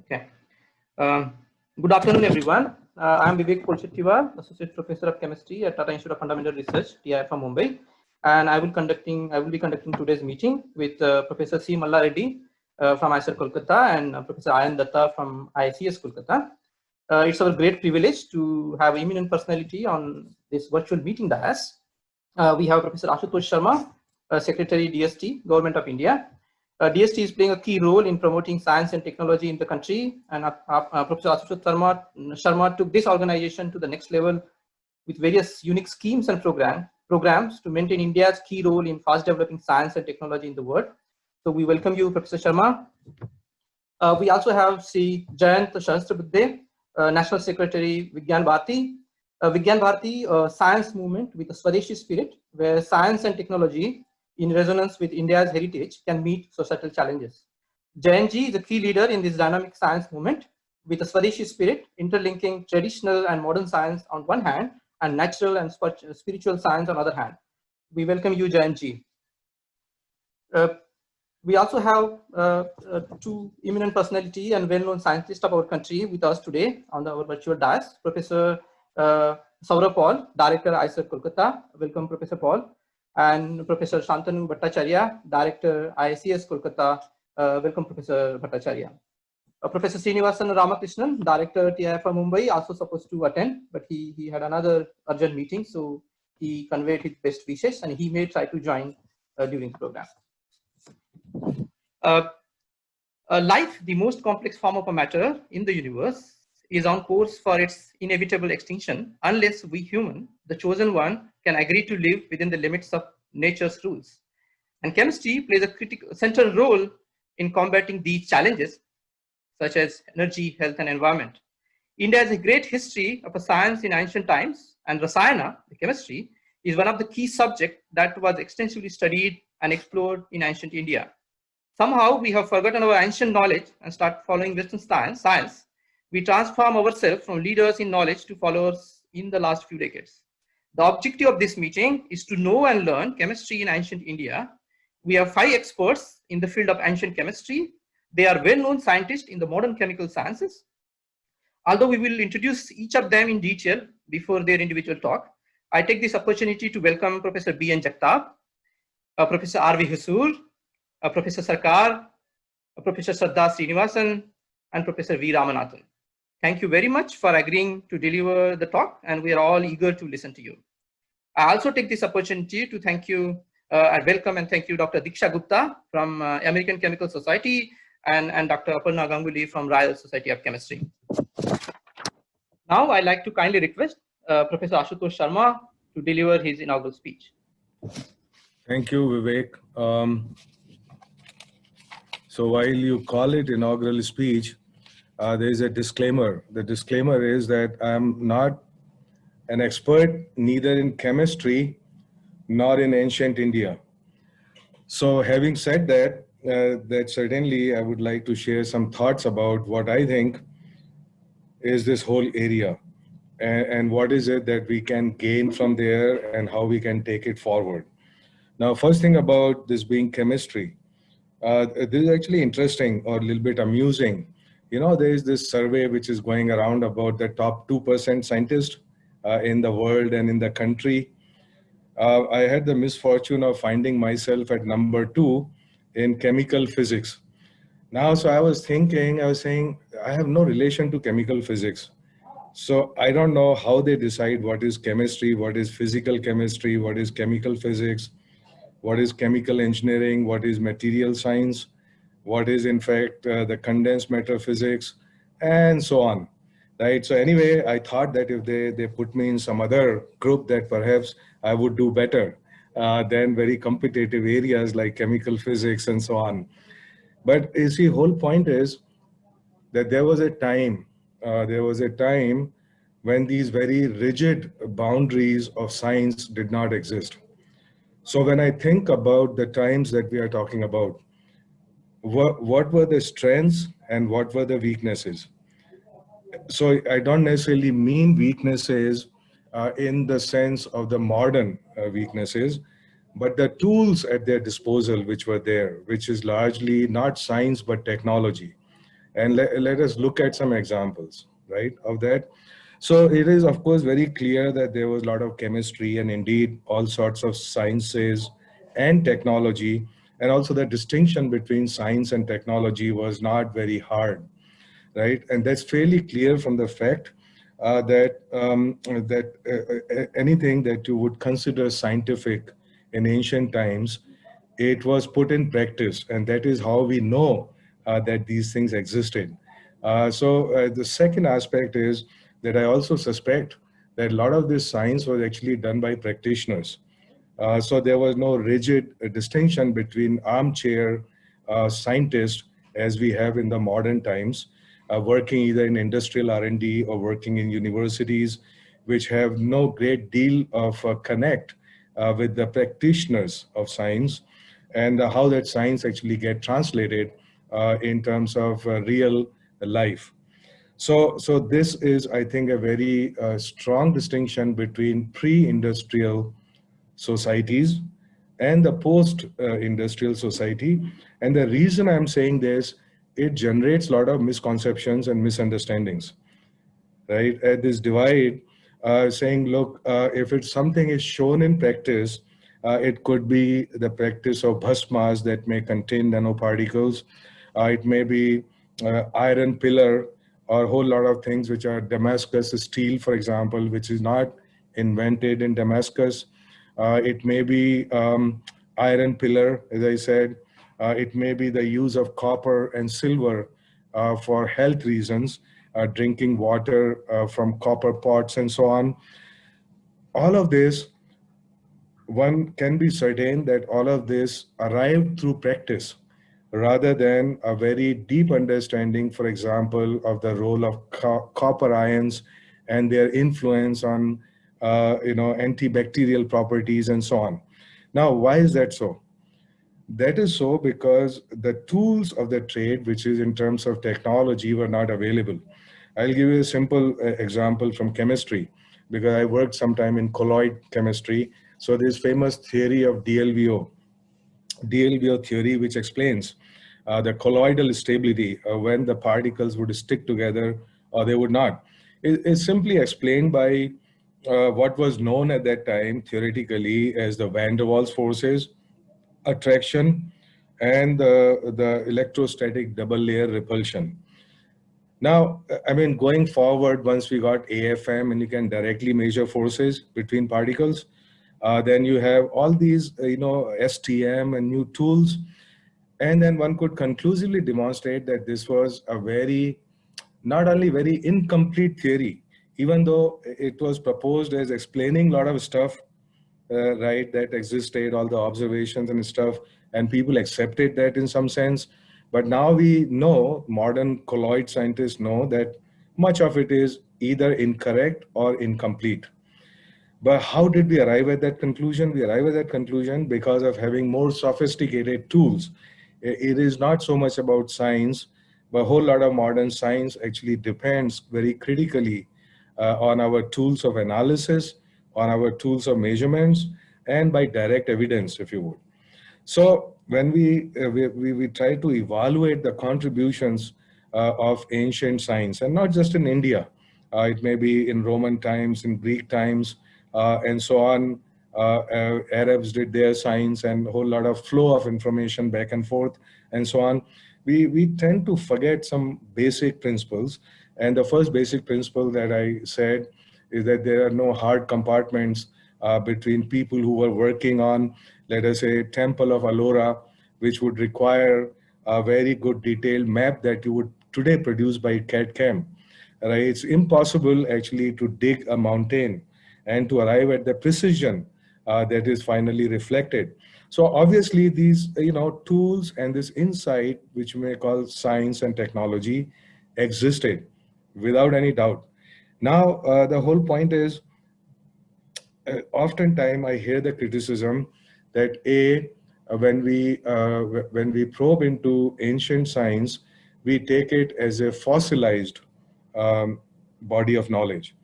Okay. Um, Good afternoon, everyone. I am Vivek Polshettiwal, Associate Professor of Chemistry at Tata Institute of Fundamental Research, TI from Mumbai, and I will be conducting today's meeting with Professor C. Malla Reddy from IISER Kolkata and Professor Ayan Datta from IICS Kolkata. It's our great privilege to have eminent personality on this virtual meeting dais. We have Professor Ashutosh Sharma, Secretary DST, Government of India. DST is playing a key role in promoting science and technology in the country, and Professor Ashutosh Sharma took this organization to the next level with various unique schemes and programs to maintain India's key role in fast developing science and technology in the world. So we welcome you, Professor Sharma. We also have Sri Jayant Sahasrabudhe, National Secretary, Vigyan Bharati. Vigyan Bharati, a science movement with a Swadeshi spirit, where science and technology, in resonance with India's heritage, can meet societal challenges. Jayantji is a key leader in this dynamic science movement with a Swadeshi spirit, interlinking traditional and modern science on one hand, and natural and spiritual science on the other hand. We welcome you, Jayantji. We also have two eminent personality and well-known scientists of our country with us today on our virtual dais. Professor Saurabh Paul, Director IISER Kolkata. Welcome, Professor Paul. And Professor Shantanu Bhattacharya, Director IICS Kolkata. Welcome, Professor Bhattacharya. Professor Srinivasan Ramakrishnan, Director TIFR Mumbai, also supposed to attend, but he had another urgent meeting, so he conveyed his best wishes and he may try to join during the program. Life, the most complex form of a matter in the universe, is on course for its inevitable extinction unless we human, the chosen one, can agree to live within the limits of nature's rules. And chemistry plays a central role in combating these challenges, such as energy, health, and environment. India has a great history of a science in ancient times, and Rasayana, the chemistry, is one of the key subjects that was extensively studied and explored in ancient India. Somehow we have forgotten our ancient knowledge and start following Western science. We transform ourselves from leaders in knowledge to followers in the last few decades. The objective of this meeting is to know and learn chemistry in ancient India. We have 5 experts in the field of ancient chemistry. They are well-known scientists in the modern chemical sciences. Although we will introduce each of them in detail before their individual talk, I take this opportunity to welcome Professor B.N. Jagtap, Professor R.V. Husur, Professor Sarkar, Professor Shraddha Srinivasan, and Professor V. Ramanathan. Thank you very much for agreeing to deliver the talk, and we are all eager to listen to you. I also take this opportunity to thank you, welcome and thank you Dr. Diksha Gupta from American Chemical Society and Dr. Aparna Ganguly from Royal Society of Chemistry. Now I'd like to kindly request Professor Ashutosh Sharma to deliver his inaugural speech. Thank you, Vivek. So while you call it inaugural speech, there is a disclaimer. The disclaimer is that I'm not an expert neither in chemistry nor in ancient India. So having said that, that certainly I would like to share some thoughts about what I think is this whole area and what is it that we can gain from there and how we can take it forward. Now, first thing about this being chemistry, this is actually interesting or a little bit amusing. You know, there is this survey which is going around about the top 2% scientists in the world and in the country. I had the misfortune of finding myself at number 2 in chemical physics. Now, so I was saying, I have no relation to chemical physics. So I don't know how they decide what is chemistry, what is physical chemistry, what is chemical physics, what is chemical engineering, what is material science, what is in fact the condensed matter physics, and so on, right? So anyway, I thought that if they put me in some other group that perhaps I would do better than very competitive areas like chemical physics and so on. But you see, whole point is that there was a time when these very rigid boundaries of science did not exist. So when I think about the times that we are talking about, what were the strengths and what were the weaknesses? So I don't necessarily mean weaknesses in the sense of the modern weaknesses, but the tools at their disposal which were there, which is largely not science but technology. And let us look at some examples, right, of that. So it is, of course, very clear that there was a lot of chemistry and indeed all sorts of sciences and technology. And also the distinction between science and technology was not very hard, right? And that's fairly clear from the fact that anything that you would consider scientific in ancient times, it was put in practice, and that is how we know that these things existed. So the second aspect is that I also suspect that a lot of this science was actually done by practitioners. So there was no rigid distinction between armchair scientists as we have in the modern times, working either in industrial R&D or working in universities, which have no great deal of connect with the practitioners of science and how that science actually get translated in terms of real life. So this is, I think, a very strong distinction between pre-industrial societies and the post-industrial society. And the reason I'm saying this, it generates a lot of misconceptions and misunderstandings, right? At this divide, saying, look, if it's something is shown in practice, it could be the practice of bhasmas that may contain nanoparticles. It may be iron pillar or a whole lot of things which are Damascus steel, for example, which is not invented in Damascus. It may be iron pillar, as I said. It may be the use of copper and silver for health reasons, drinking water from copper pots and so on. All of this, one can be certain that all of this arrived through practice rather than a very deep understanding, for example, of the role of copper ions and their influence on antibacterial properties and so on. Now, why is that so? That is so because the tools of the trade, which is in terms of technology, were not available. I'll give you a simple example from chemistry, because I worked sometime in colloid chemistry. So this famous theory of DLVO theory, which explains the colloidal stability when the particles would stick together or they would not. Is simply explained by what was known at that time theoretically as the van der Waals forces, attraction, and the electrostatic double layer repulsion. Now, I mean, going forward, once we got AFM and you can directly measure forces between particles, then you have all these, STM and new tools. And then one could conclusively demonstrate that this was a very, not only very incomplete theory, even though it was proposed as explaining a lot of stuff, right, that existed, all the observations and stuff, and people accepted that in some sense. But now we know, modern colloid scientists know that much of it is either incorrect or incomplete. But how did we arrive at that conclusion? We arrive at that conclusion because of having more sophisticated tools. It is not so much about science, but a whole lot of modern science actually depends very critically on our tools of analysis, on our tools of measurements, and by direct evidence, if you would. So when we try to evaluate the contributions of ancient science, and not just in India, it may be in Roman times, in Greek times, and so on. Arabs did their science and a whole lot of flow of information back and forth and so on. We tend to forget some basic principles. And the first basic principle that I said is that there are no hard compartments between people who were working on, let us say, Temple of Ellora, which would require a very good detailed map that you would today produce by CAD/CAM. Right? It's impossible actually to dig a mountain and to arrive at the precision that is finally reflected. So obviously these tools and this insight, which we may call science and technology, existed without any doubt. Now the whole point is, oftentimes I hear the criticism that when we probe into ancient science, we take it as a fossilized body of knowledge.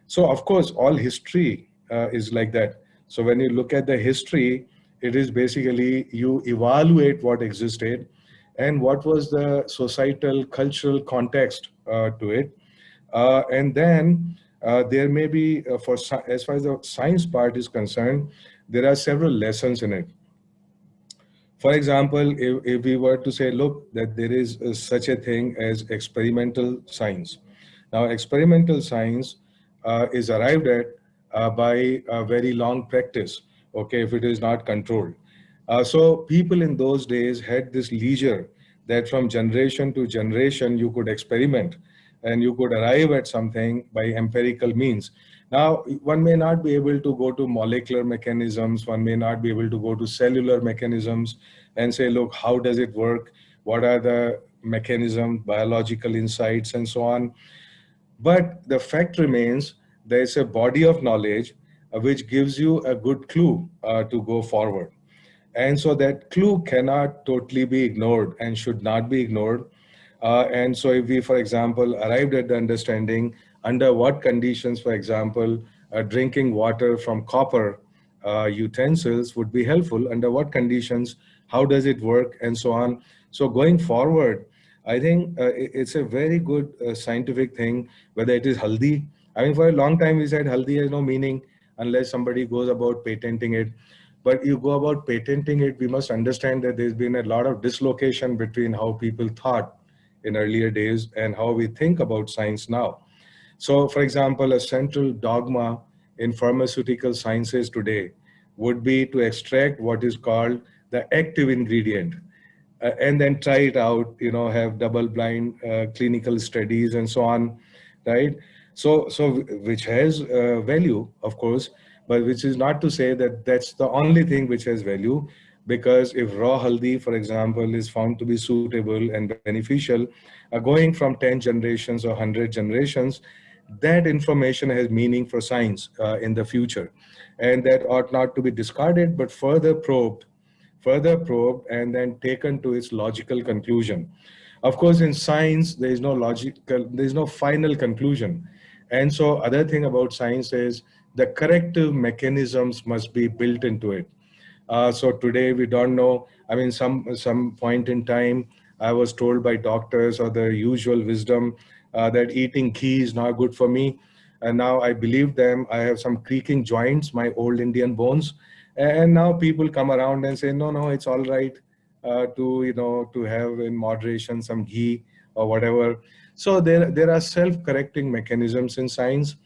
So of course, all history is like that. So when you look at the history, it is basically you evaluate what existed, and what was the societal, cultural context to it. And then there may be, as far as the science part is concerned, there are several lessons in it. For example, if we were to say, look, that there is such a thing as experimental science. Now, experimental science is arrived at by a very long practice, okay, if it is not controlled. So people in those days had this leisure that from generation to generation you could experiment and you could arrive at something by empirical means. Now, one may not be able to go to molecular mechanisms, one may not be able to go to cellular mechanisms and say, look, how does it work? What are the mechanisms, biological insights, and so on. But the fact remains, there's a body of knowledge which gives you a good clue to go forward. And so that clue cannot totally be ignored and should not be ignored. And so if we, for example, arrived at the understanding under what conditions, for example, drinking water from copper utensils would be helpful, under what conditions, how does it work, and so on. So going forward, I think it's a very good scientific thing, whether it is haldi. I mean, for a long time we said haldi has no meaning unless somebody goes about patenting it. But you go about patenting it, we must understand that there's been a lot of dislocation between how people thought in earlier days and how we think about science now. So, for example, a central dogma in pharmaceutical sciences today would be to extract what is called the active ingredient and then try it out, have double blind clinical studies and so on, right? So which has value, of course, but which is not to say that that's the only thing which has value, because if raw haldi, for example, is found to be suitable and beneficial, going from 10 generations or 100 generations, that information has meaning for science in the future. And that ought not to be discarded, but further probed and then taken to its logical conclusion. Of course, in science, there is no final conclusion. And so other thing about science is the corrective mechanisms must be built into it. So today we don't know. I mean, some point in time, I was told by doctors or the usual wisdom that eating ghee is not good for me. And now I believe them. I have some creaking joints, my old Indian bones, and now people come around and say, no, no, it's all right to have in moderation some ghee or whatever. So there are self-correcting mechanisms in science,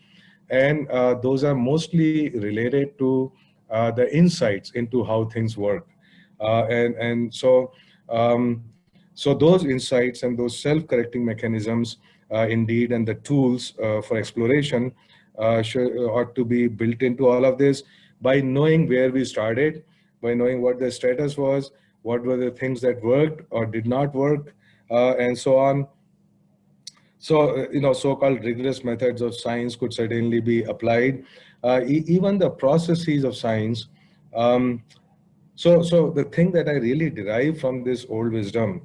and those are mostly related to the insights into how things work. And so those insights and those self-correcting mechanisms, indeed, and the tools for exploration ought to be built into all of this by knowing where we started, by knowing what the status was, what were the things that worked or did not work, and so on. So, so-called rigorous methods of science could certainly be applied. Even the processes of science. Um, so the thing that I really derive from this old wisdom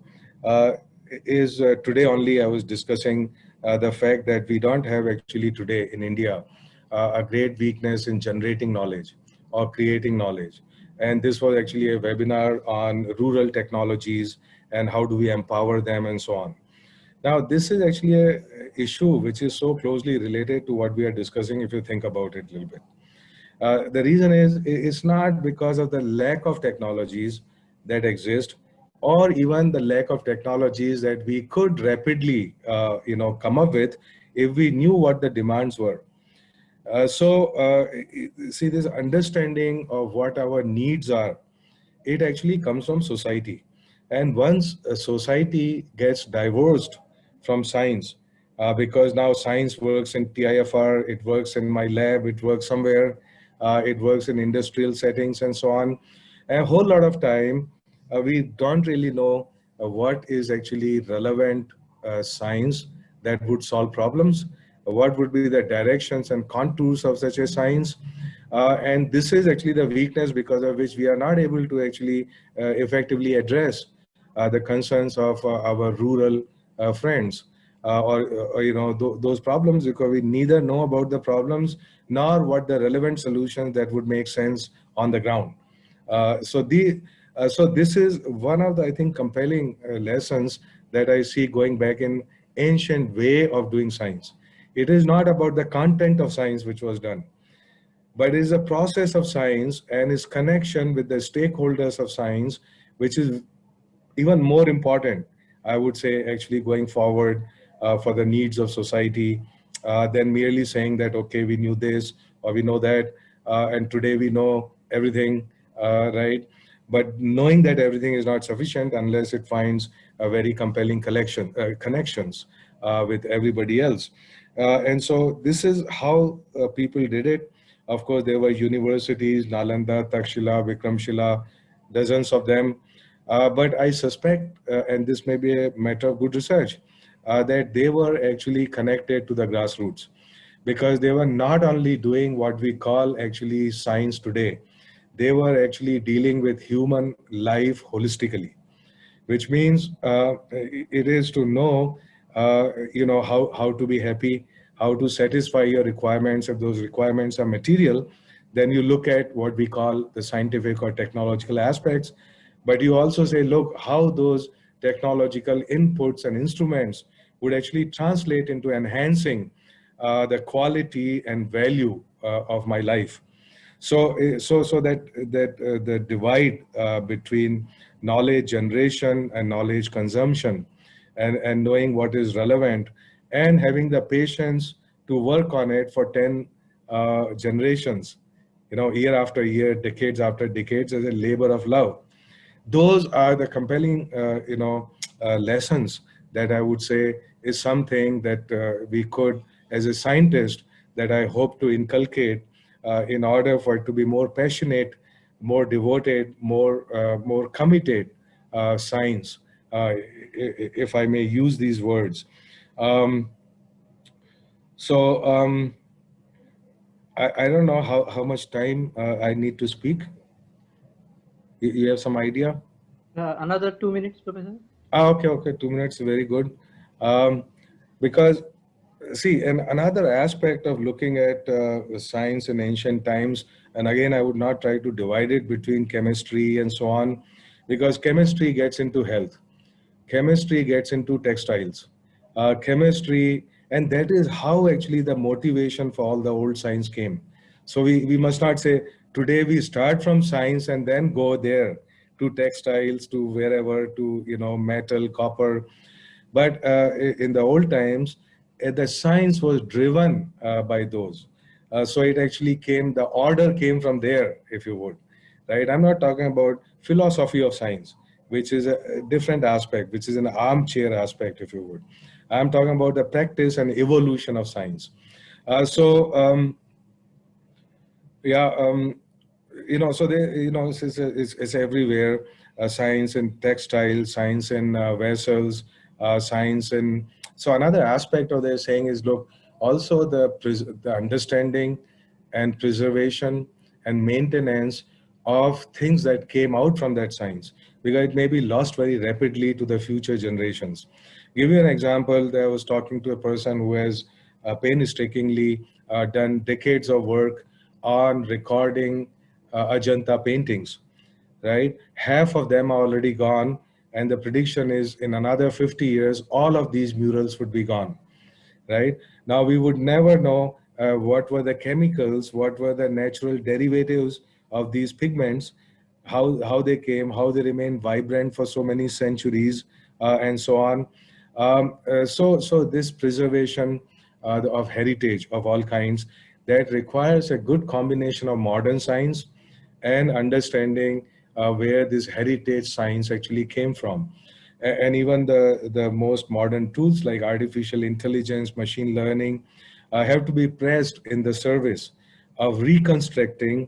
is today only I was discussing the fact that we don't have actually today in India a great weakness in generating knowledge or creating knowledge. And this was actually a webinar on rural technologies and how do we empower them and so on. Now, this is actually a issue which is so closely related to what we are discussing if you think about it a little bit. The reason is it's not because of the lack of technologies that exist, or even the lack of technologies that we could rapidly, come up with if we knew what the demands were. See, this understanding of what our needs are, it actually comes from society. And once a society gets divorced from science, because now science works in TIFR, it works in my lab, it works somewhere, it works in industrial settings and so on. And a whole lot of time, we don't really know what is actually relevant science that would solve problems, what would be the directions and contours of such a science. And this is actually the weakness because of which we are not able to actually effectively address the concerns of our rural friends those problems, because we neither know about the problems nor what the relevant solutions that would make sense on the ground. So this is one of the, I think, compelling lessons that I see going back in ancient way of doing science. It is not about the content of science which was done, but it is a process of science and its connection with the stakeholders of science, which is even more important, I would say, actually going forward for the needs of society, than merely saying that, okay, we knew this or we know that, and today we know everything, right? But knowing that everything is not sufficient unless it finds a very compelling connections with everybody else. And so this is how people did it. Of course, there were universities, Nalanda, Takshila, Vikramshila, dozens of them. But I suspect, and this may be a matter of good research, that they were actually connected to the grassroots, because they were not only doing what we call actually science today, they were actually dealing with human life holistically, which means it is to know, how to be happy, how to satisfy your requirements. If those requirements are material, then you look at what we call the scientific or technological aspects. But you also say, look, how those technological inputs and instruments would actually translate into enhancing the quality and value of my life. So that the divide between knowledge generation and knowledge consumption, and knowing what is relevant, and having the patience to work on it for 10 generations, year after year, decades after decades, as a labor of love. Those are the compelling, lessons that I would say is something that we could, as a scientist, that I hope to inculcate in order for it to be more passionate, more devoted, more committed science, if I may use these words. Um, so I don't know how much time I need to speak. You have some idea? Another 2 minutes, Professor. Okay, okay, 2 minutes, very good. Um, because, see, and another aspect of looking at science in ancient times, and again, I would not try to divide it between chemistry and so on, because chemistry gets into health, chemistry gets into textiles, chemistry, and that is how actually the motivation for all the old science came. So we must not say today we start from science and then go there to textiles, to wherever, to metal, copper. But in the old times, the science was driven by those. So it actually came, the order came from there, if you would, right? I'm not talking about philosophy of science, which is a different aspect, which is an armchair aspect, if you would. I'm talking about the practice and evolution of science. So yeah, so they, it's everywhere. Science in textiles, science in vessels, science in. So another aspect of their saying is, look, also the understanding and preservation and maintenance of things that came out from that science, because it may be lost very rapidly to the future generations. Give you an example. I was talking to a person who has painstakingly done decades of work on recording Ajanta paintings, right? Half of them are already gone, and the prediction is in another 50 years, all of these murals would be gone, right? Now, we would never know what were the chemicals, what were the natural derivatives of these pigments, how they came, how they remain vibrant for so many centuries, and so on. So this preservation of heritage of all kinds, that requires a good combination of modern science and understanding where this heritage science actually came from. And even the most modern tools like artificial intelligence, machine learning, have to be pressed in the service of reconstructing,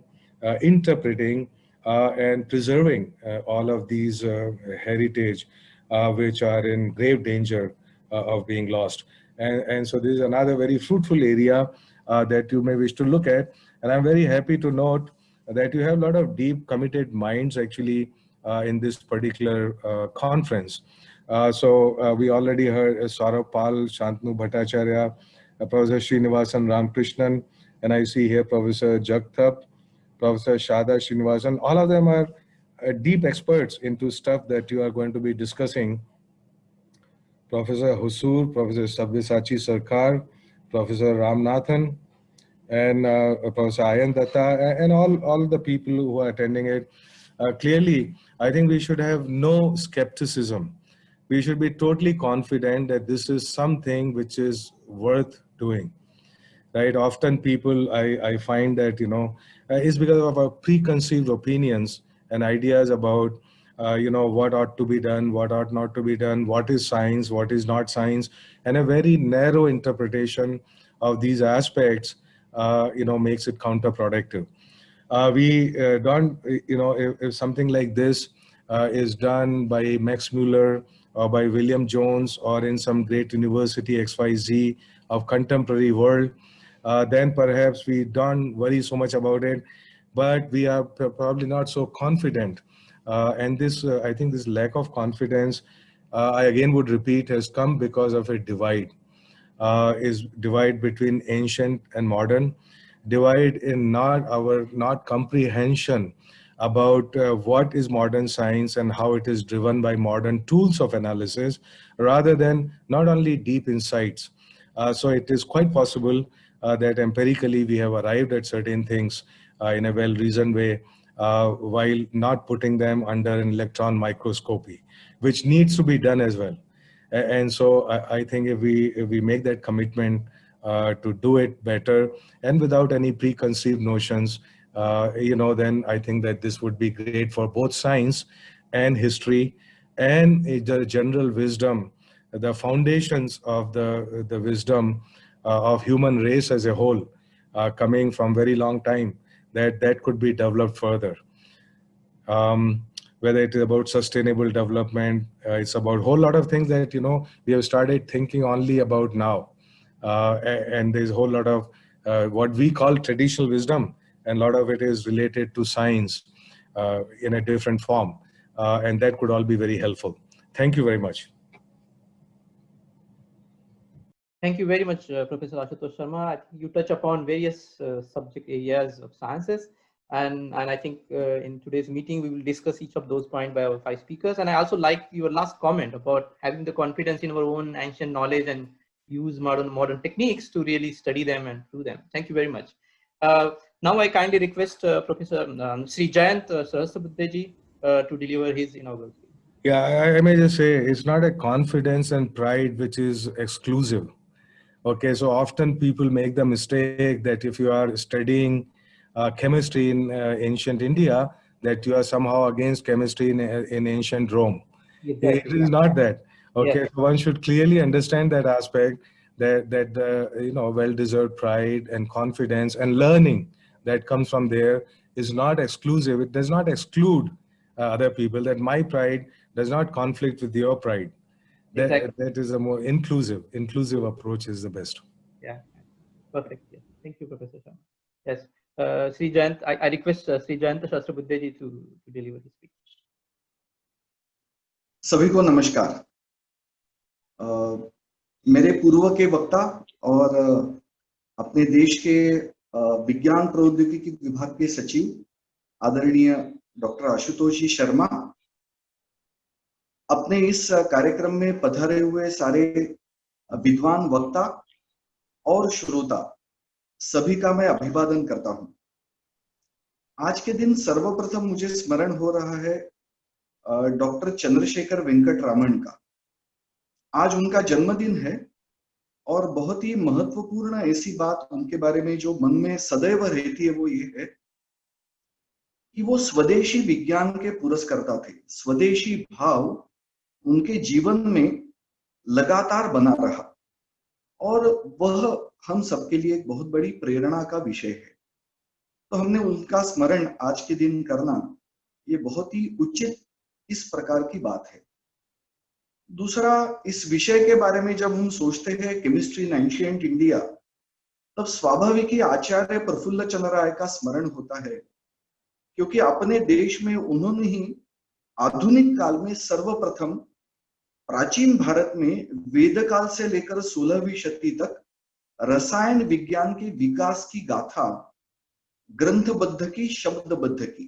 interpreting, and preserving all of these heritage, which are in grave danger of being lost. And so this is another very fruitful area that you may wish to look at. And I'm very happy to note that you have a lot of deep committed minds actually in this particular conference. So we already heard Saurabh Pal, Shantanu Bhattacharya, Professor Srinivasan Ramkrishnan, and I see here Professor Jagtap, Professor Shada Srinivasan. All of them are deep experts into stuff that you are going to be discussing. Professor Husur, Professor Sabyasachi Sarkar, Professor Ramnathan, and Professor Ayan Datta, and all the people who are attending it. Clearly, I think we should have no skepticism. We should be totally confident that this is something which is worth doing. Right? Often people, I find that, it's because of our preconceived opinions and ideas about, what ought to be done, what ought not to be done, what is science, what is not science, and a very narrow interpretation of these aspects, makes it counterproductive. We don't, if something like this is done by Max Muller or by William Jones or in some great university XYZ of contemporary world, then perhaps we don't worry so much about it, but we are probably not so confident. And this, I think this lack of confidence, I again would repeat, has come because of a divide. Is divide between ancient and modern, divide in not comprehension about what is modern science and how it is driven by modern tools of analysis, rather than not only deep insights. So it is quite possible that empirically we have arrived at certain things in a well-reasoned way, while not putting them under an electron microscopy, which needs to be done as well. And so I think if we make that commitment to do it better and without any preconceived notions, then I think that this would be great for both science and history and the general wisdom, the foundations of the wisdom of human race as a whole, coming from very long time, that could be developed further. Whether it is about sustainable development, it's about a whole lot of things that, we have started thinking only about now. And there's a whole lot of what we call traditional wisdom, and a lot of it is related to science in a different form. And that could all be very helpful. Thank you very much. Thank you very much, Professor Ashutosh Sharma. I think you touch upon various subject areas of sciences. And I think in today's meeting, we will discuss each of those points by our 5 speakers. And I also like your last comment about having the confidence in our own ancient knowledge and use modern techniques to really study them and do them. Thank you very much. Now I kindly request Professor Sri Jayant Sahasrabuddhe to deliver his inaugural speech. Yeah, I may just say it's not a confidence and pride which is exclusive. Okay, so often people make the mistake that if you are studying chemistry in ancient India, that you are somehow against chemistry in ancient Rome. Exactly. It is not that. Okay, Yes. so one should clearly understand that aspect, that well-deserved pride and confidence and learning that comes from there is not exclusive. It does not exclude other people. That my pride does not conflict with your pride. Exactly. That is a more inclusive approach is the best. Yeah, perfect. Yes. Thank you, Professor Sharma. Yes, Sri Jayant, I request Sri Jayant Sahasrabuddhe ji to deliver his speech. सभी को नमस्कार। मेरे पूर्व के वक्ता और अपने देश के विज्ञान प्रौद्योगिकी विभाग के सचिव आदरणीय डॉक्टर आशुतोष जी शर्मा, अपने इस कार्यक्रम में पधारे हुए सारे विद्वान वक्ता और श्रोता सभी का मैं अभिवादन करता हूं। आज के दिन सर्वप्रथम मुझे स्मरण हो रहा है डॉक्टर चंद्रशेखर वेंकट रामन का। आज उनका जन्मदिन है और बहुत ही महत्वपूर्ण ऐसी बात उनके बारे में जो मन में सदैव रहती है वो ये है कि वो स्वदेशी विज्ञान के पुरस्कर्ता थे। स्वदेशी भाव उनके जीवन में लगातार बना रहा और वह हम सबके लिए एक बहुत बड़ी प्रेरणा का विषय है। तो हमने उनका स्मरण आज के दिन करना ये बहुत ही उचित इस प्रकार की बात है। दूसरा, इस विषय के बारे में जब हम सोचते हैं केमिस्ट्री इन एंशिएंट इंडिया, तब स्वाभाविक ही आचार्य प्रफुल्ल चंद्र राय का स्मरण होता है, क्योंकि अपने देश में उन्होंने ही आधुनिक काल में सर्वप्रथम प्राचीन भारत में वेद काल से लेकर 16वीं शताब्दी तक रसायन विज्ञान के विकास की गाथा ग्रंथबद्ध की, शब्दबद्ध की।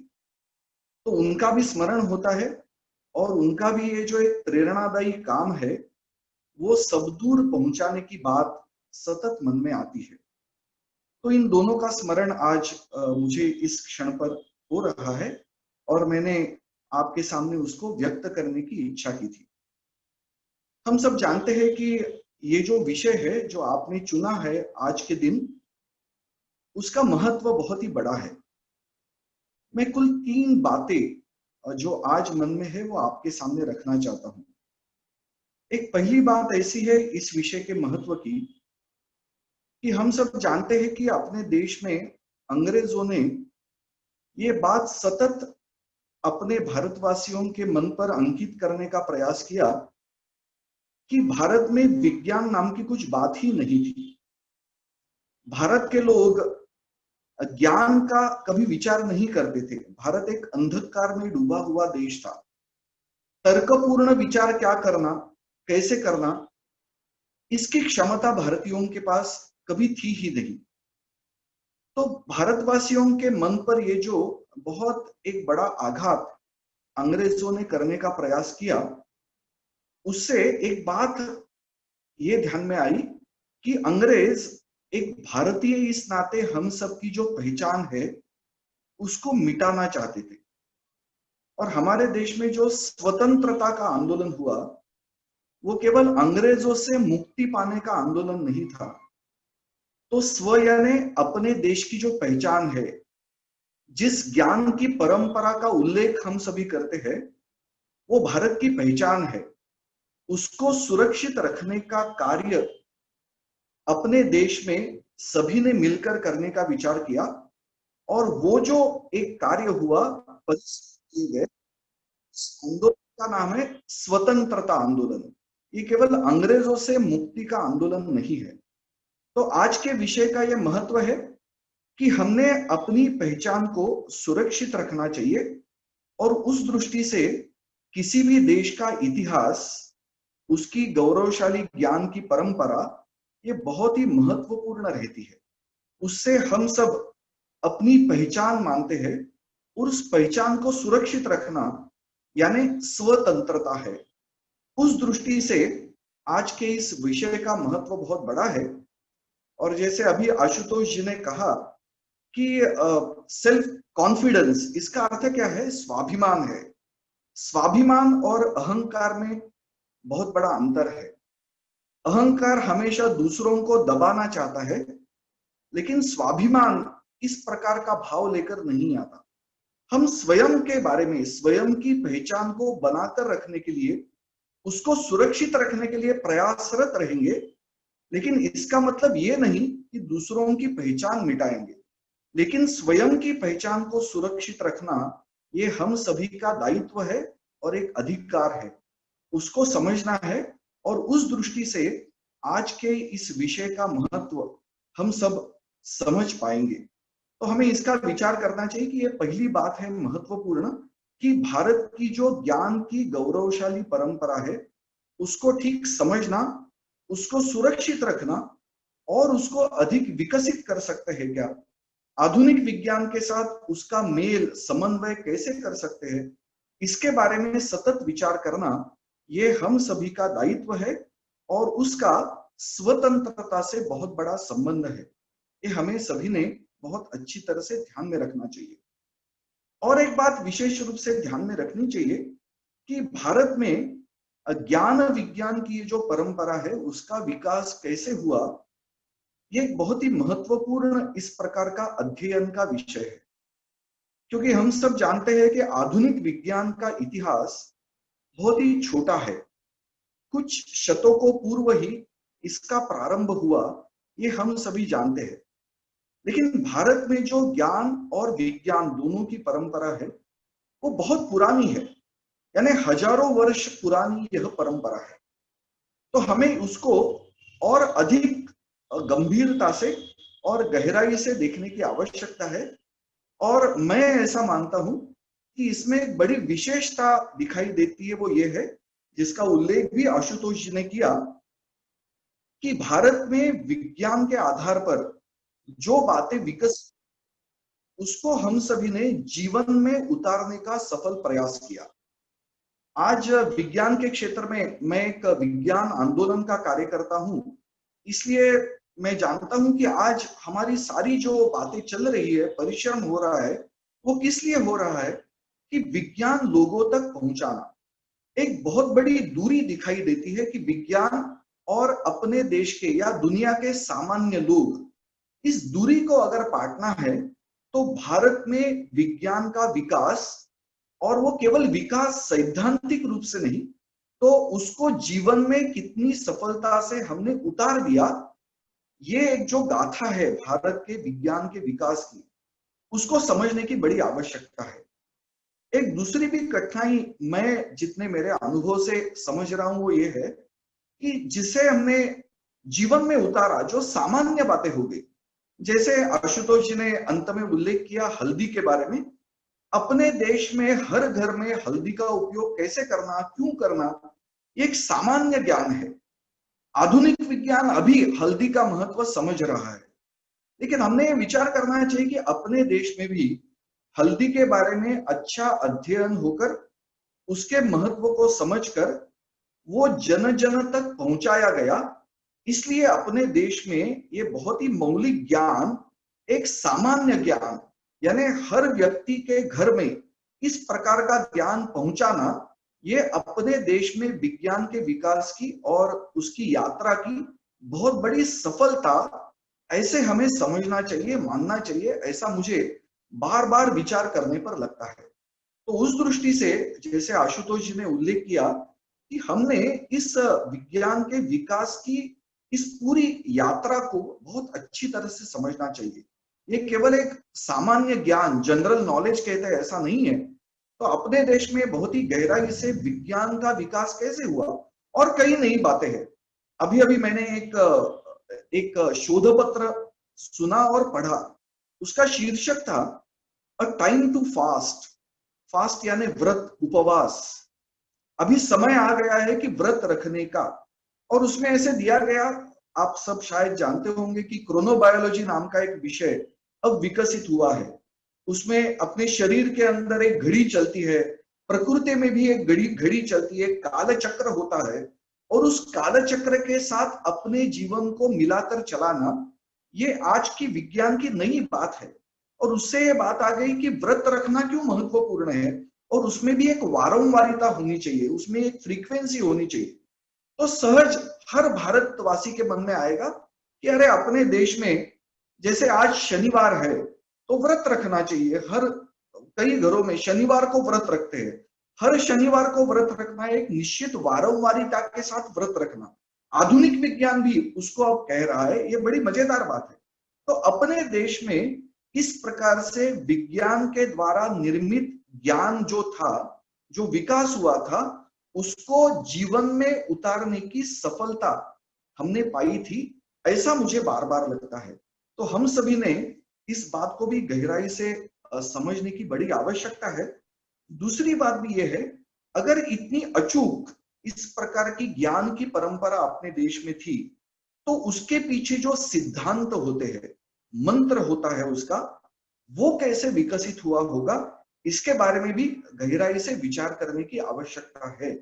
तो तो उनका भी स्मरण होता है और उनका भी ये जो एक प्रेरणादायी काम है वो सब दूर पहुंचाने की बात सतत मन में आती है। तो इन दोनों का स्मरण आज मुझे इस क्षण पर हो रहा है और मैंने आपके सामने उसको व्यक्त करने की इच्छा की थी। हम सब जानते हैं कि ये जो विषय है जो आपने चुना है आज के दिन, उसका महत्व बहुत ही बड़ा है। मैं कुल 3 बातें जो आज मन में है वो आपके सामने रखना चाहता हूं। एक पहली बात ऐसी है इस विषय के महत्व की कि हम सब जानते हैं कि अपने देश में अंग्रेजों ने ये बात सतत अपने भारतवासियों के मन पर अंकित करने का प्रयास किया कि भारत में विज्ञान नाम की कुछ बात ही नहीं थी। भारत के लोग ज्ञान का कभी विचार नहीं करते थे। भारत एक अंधकार में डूबा हुआ देश था। तर्कपूर्ण विचार क्या करना, कैसे करना, इसकी क्षमता भारतीयों के पास कभी थी ही नहीं। तो भारतवासियों के मन पर ये जो बहुत एक बड़ा आघात अंग्रेजों ने करने का प्रयास किया, उससे एक बात ये ध्यान में आई कि अंग्रेज एक भारतीय इस नाते हम सब की जो पहचान है उसको मिटाना चाहते थे। और हमारे देश में जो स्वतंत्रता का आंदोलन हुआ वो केवल अंग्रेजों से मुक्ति पाने का आंदोलन नहीं था। तो स्व यानी अपने देश की जो पहचान है, जिस ज्ञान की परंपरा का उल्लेख हम सभी करते हैं, वो भारत की पहचान है। उसको सुरक्षित रखने का कार्य अपने देश में सभी ने मिलकर करने का विचार किया और वो जो एक कार्य हुआ आंदोलन का नाम है स्वतंत्रता आंदोलन। ये केवल अंग्रेजों से मुक्ति का आंदोलन नहीं है। तो आज के विषय का यह महत्व है कि हमने अपनी पहचान को सुरक्षित रखना चाहिए और उस दृष्टि से किसी भी देश का इतिहास, उसकी गौरवशाली ज्ञान की परंपरा, ये बहुत ही महत्वपूर्ण रहती है। उससे हम सब अपनी पहचान मानते हैं और उस पहचान को सुरक्षित रखना यानी स्वतंत्रता है। उस दृष्टि से आज के इस विषय का महत्व बहुत बड़ा है। और जैसे अभी आशुतोष जी ने कहा कि सेल्फ कॉन्फिडेंस, इसका अर्थ क्या है? स्वाभिमान है। स्वाभिमान और अहंकार में बहुत बड़ा अंतर है। अहंकार हमेशा दूसरों को दबाना चाहता है, लेकिन स्वाभिमान इस प्रकार का भाव लेकर नहीं आता। हम स्वयं के बारे में, स्वयं की पहचान को बनाकर रखने के लिए, उसको सुरक्षित रखने के लिए प्रयासरत रहेंगे, लेकिन इसका मतलब ये नहीं कि दूसरों की पहचान मिटाएंगे। लेकिन स्वयं की पहचान को सुरक्षित रखना ये हम सभी का दायित्व है और एक अधिकार है। उसको समझना है और उस दृष्टि से आज के इस विषय का महत्व हम सब समझ पाएंगे। तो हमें इसका विचार करना चाहिए कि ये पहली बात है महत्वपूर्ण कि भारत की जो ज्ञान की गौरवशाली परंपरा है उसको ठीक समझना, उसको सुरक्षित रखना और उसको अधिक विकसित कर सकते हैं क्या, आधुनिक विज्ञान के साथ उसका मेल समन्वय कैसे कर सकते हैं, इसके बारे में सतत विचार करना ये हम सभी का दायित्व है और उसका स्वतंत्रता से बहुत बड़ा संबंध है। ये हमें सभी ने बहुत अच्छी तरह से ध्यान में रखना चाहिए। और एक बात विशेष रूप से ध्यान में रखनी चाहिए कि भारत में ज्ञान विज्ञान की जो परंपरा है उसका विकास कैसे हुआ, ये एक बहुत ही महत्वपूर्ण इस प्रकार का अध्ययन का विषय है। क्योंकि हम सब जानते हैं कि आधुनिक विज्ञान का इतिहास बहुत ही छोटा है। कुछ शतकों पूर्व ही इसका प्रारंभ हुआ, ये हम सभी जानते हैं। लेकिन भारत में जो ज्ञान और विज्ञान दोनों की परंपरा है वो बहुत पुरानी है, यानी हजारों वर्ष पुरानी यह परंपरा है। तो हमें उसको और अधिक गंभीरता से और गहराई से देखने की आवश्यकता है। और मैं ऐसा मानता हूं कि इसमें एक बड़ी विशेषता दिखाई देती है, वो ये है जिसका उल्लेख भी आशुतोष जी ने किया कि भारत में विज्ञान के आधार पर जो बातें विकसित, उसको हम सभी ने जीवन में उतारने का सफल प्रयास किया। आज विज्ञान के क्षेत्र में मैं एक विज्ञान आंदोलन का कार्य करता हूं, इसलिए मैं जानता हूं कि आज हमारी सारी जो बातें चल रही है, परिश्रम हो रहा है, वो किस लिए हो रहा है कि विज्ञान लोगों तक पहुंचाना। एक बहुत बड़ी दूरी दिखाई देती है कि विज्ञान और अपने देश के या दुनिया के सामान्य लोग, इस दूरी को अगर पाटना है तो भारत में विज्ञान का विकास, और वो केवल विकास सैद्धांतिक रूप से नहीं, तो उसको जीवन में कितनी सफलता से हमने उतार दिया, ये एक जो गाथा है भारत के विज्ञान के विकास की, उसको समझने की बड़ी आवश्यकता है। एक दूसरी भी कठिनाई मैं जितने मेरे अनुभव से समझ रहा हूं वो ये है कि जिसे हमने जीवन में उतारा, जो सामान्य बातें हो गई, जैसे आशुतोष जी ने अंत में उल्लेख किया हल्दी के बारे में। अपने देश में हर घर में हल्दी का उपयोग कैसे करना, क्यों करना, ये एक सामान्य ज्ञान है। आधुनिक विज्ञान अभी हल्दी का महत्व समझ रहा है, लेकिन हमने ये विचार करना चाहिए कि अपने देश में भी हल्दी के बारे में अच्छा अध्ययन होकर, उसके महत्व को समझकर वो जन जन तक पहुंचाया गया। इसलिए अपने देश में ये बहुत ही मौलिक ज्ञान, एक सामान्य ज्ञान, यानी हर व्यक्ति के घर में इस प्रकार का ज्ञान पहुंचाना, ये अपने देश में विज्ञान के विकास की और उसकी यात्रा की बहुत बड़ी सफलता, ऐसे हमें समझना चाहिए, मानना चाहिए। ऐसा मुझे बार बार विचार करने पर लगता है। तो उस दृष्टि से जैसे आशुतोष जी ने उल्लेख किया कि हमने इस विज्ञान के विकास की इस पूरी यात्रा को बहुत अच्छी तरह से समझना चाहिए। ये केवल एक सामान्य ज्ञान, जनरल नॉलेज कहते हैं, ऐसा नहीं है। तो अपने देश में बहुत ही गहराई से विज्ञान का विकास कैसे हुआ, और कई नई बातें हैं। अभी अभी मैंने एक शोध पत्र सुना और पढ़ा, उसका शीर्षक था a time to fast. Fast यानी व्रत, उपवास। अभी समय आ गया है कि व्रत रखने का, और उसमें ऐसे दिया गया, आप सब शायद जानते होंगे कि क्रोनोबायोलॉजी नाम का एक विषय अब विकसित हुआ है। उसमें अपने शरीर के अंदर एक घड़ी चलती है, प्रकृति में भी एक घड़ी चलती है, काल चक्र होता है, और उस काल चक्र के साथ अपने जीवन को मिलाकर चलाना, ये आज की विज्ञान की नई बात है। और उससे ये बात आ गई कि व्रत रखना क्यों महत्वपूर्ण है, और उसमें भी एक वारंवारिता होनी चाहिए, उसमें एक फ्रीक्वेंसी होनी चाहिए। तो सहज हर भारतवासी के मन में आएगा कि अरे अपने देश में जैसे आज शनिवार है तो व्रत रखना चाहिए। हर कई घरों में शनिवार को व्रत रखते हैं। हर शनिवार को व्रत रखना, एक निश्चित वारंवारिता के साथ व्रत रखना, आधुनिक विज्ञान भी उसको अब कह रहा है। ये बड़ी मजेदार बात है। तो अपने देश में इस प्रकार से विज्ञान के द्वारा निर्मित ज्ञान जो था, जो विकास हुआ था, उसको जीवन में उतारने की सफलता हमने पाई थी, ऐसा मुझे बार बार लगता है। तो हम सभी ने इस बात को भी गहराई से समझने की बड़ी आवश्यकता है। दूसरी बात भी यह है, अगर इतनी अचूक इस प्रकार की ज्ञान की परंपरा अपने देश में थी, तो उसके पीछे जो सिद्धांत होते हैं, मंत्र होता है उसका, वो कैसे विकसित हुआ होगा, इसके बारे में भी गहराई से विचार करने की आवश्यकता है।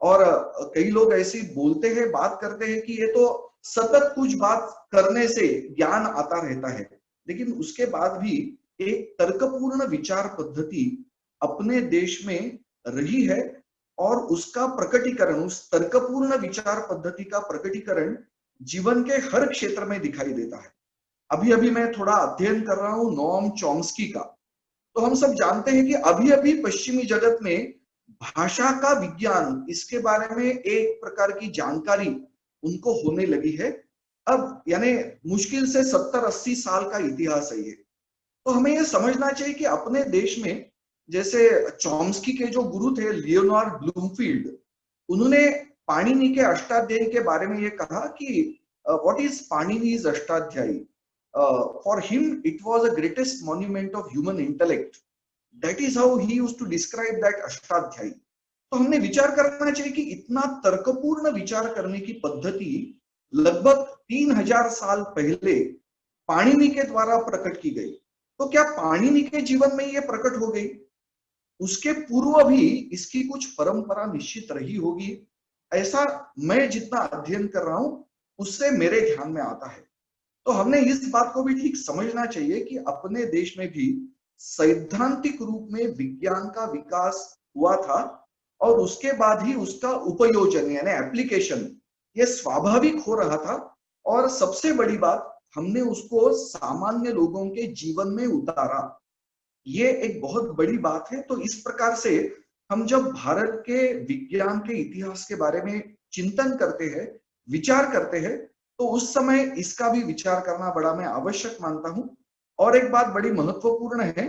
और कई लोग ऐसे बोलते हैं, बात करते हैं कि ये तो सतत कुछ बात करने से ज्ञान आता रहता है, लेकिन उसके बाद भी एक तर्कपूर्ण विचार पद्धति अपने देश में रही है, और उसका प्रकटीकरण, उस तर्कपूर्ण विचार पद्धति का प्रकटीकरण जीवन के हर क्षेत्र में दिखाई देता है। अभी अभी मैं थोड़ा अध्ययन कर रहा हूं नोम चॉम्स्की का। तो हम सब जानते हैं कि अभी अभी पश्चिमी जगत में भाषा का विज्ञान, इसके बारे में एक प्रकार की जानकारी उनको होने लगी है अब, यानी मुश्किल से 70-80 साल का इतिहास है ये। तो हमें ये समझना चाहिए कि अपने देश में जैसे चॉम्स्की के जो गुरु थे लियोनार्ड ब्लूमफील्ड, उन्होंने पाणिनि के अष्टाध्यायी के बारे में ये कहा कि what is Panini's Ashtadhyayi, for him it was the greatest monument of human intellect. That is how he used to describe that Ashtadhyayi. तो हमने विचार करना चाहिए कि इतना तर्कपूर्ण विचार करने की पद्धति लगभग 3000 साल पहले पाणिनि के द्वारा प्रकट की गई। तो क्या पाणिनि के जीवन में ये प्रकट हो गई? उसके पूर्व भी इसकी कुछ परंपरा निश्चित रही होगी, ऐसा मैं जितना अध्ययन कर रहा हूं उससे मेरे ध्यान में आता है। तो हमने इस बात को भी ठीक समझना चाहिए कि अपने देश में भी सैद्धांतिक रूप में विज्ञान का विकास हुआ था और उसके बाद ही उसका उपयोजन यानी एप्लीकेशन ये स्वाभाविक हो रहा था। और सबसे बड़ी बात, हमने उसको सामान्य लोगों के जीवन में उतारा, ये एक बहुत बड़ी बात है। तो इस प्रकार से हम जब भारत के विज्ञान के इतिहास के बारे में चिंतन करते हैं, विचार करते हैं, तो उस समय इसका भी विचार करना बड़ा मैं आवश्यक मानता हूं। और एक बात बड़ी महत्वपूर्ण है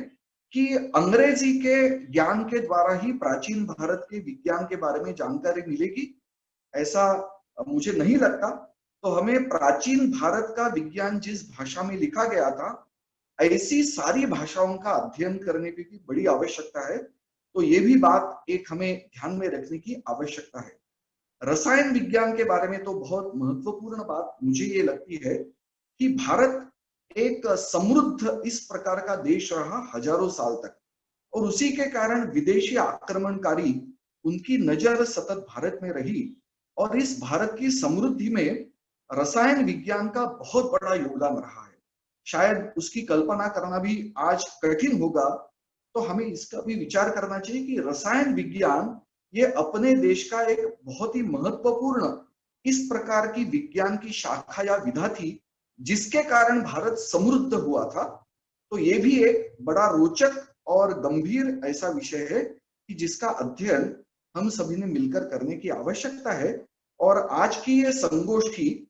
कि अंग्रेजी के ज्ञान के द्वारा ही प्राचीन भारत के विज्ञान के बारे में जानकारी मिलेगी, ऐसा मुझे नहीं लगता। तो हमें प्राचीन भारत का विज्ञान जिस भाषा में लिखा गया था, ऐसी सारी भाषाओं का अध्ययन करने की भी बड़ी आवश्यकता है। तो ये भी बात एक हमें ध्यान में रखने की आवश्यकता है। रसायन विज्ञान के बारे में तो बहुत महत्वपूर्ण बात मुझे ये लगती है कि भारत एक समृद्ध इस प्रकार का देश रहा हजारों साल तक, और उसी के कारण विदेशी आक्रमणकारी उनकी नजर सतत भारत में रही, और इस भारत की समृद्धि में रसायन विज्ञान का बहुत बड़ा योगदान रहा है। शायद उसकी कल्पना करना भी आज कठिन होगा। तो हमें इसका भी विचार करना चाहिए कि रसायन विज्ञान ये अपने देश का एक बहुत ही महत्वपूर्ण इस प्रकार की विज्ञान की शाखा या विधा थी, जिसके कारण भारत समृद्ध हुआ था। तो ये भी एक बड़ा रोचक और गंभीर ऐसा विषय है कि जिसका अध्ययन हम सभी ने मिलकर करने की आवश्यकता है। और आज की ये संगोष्ठी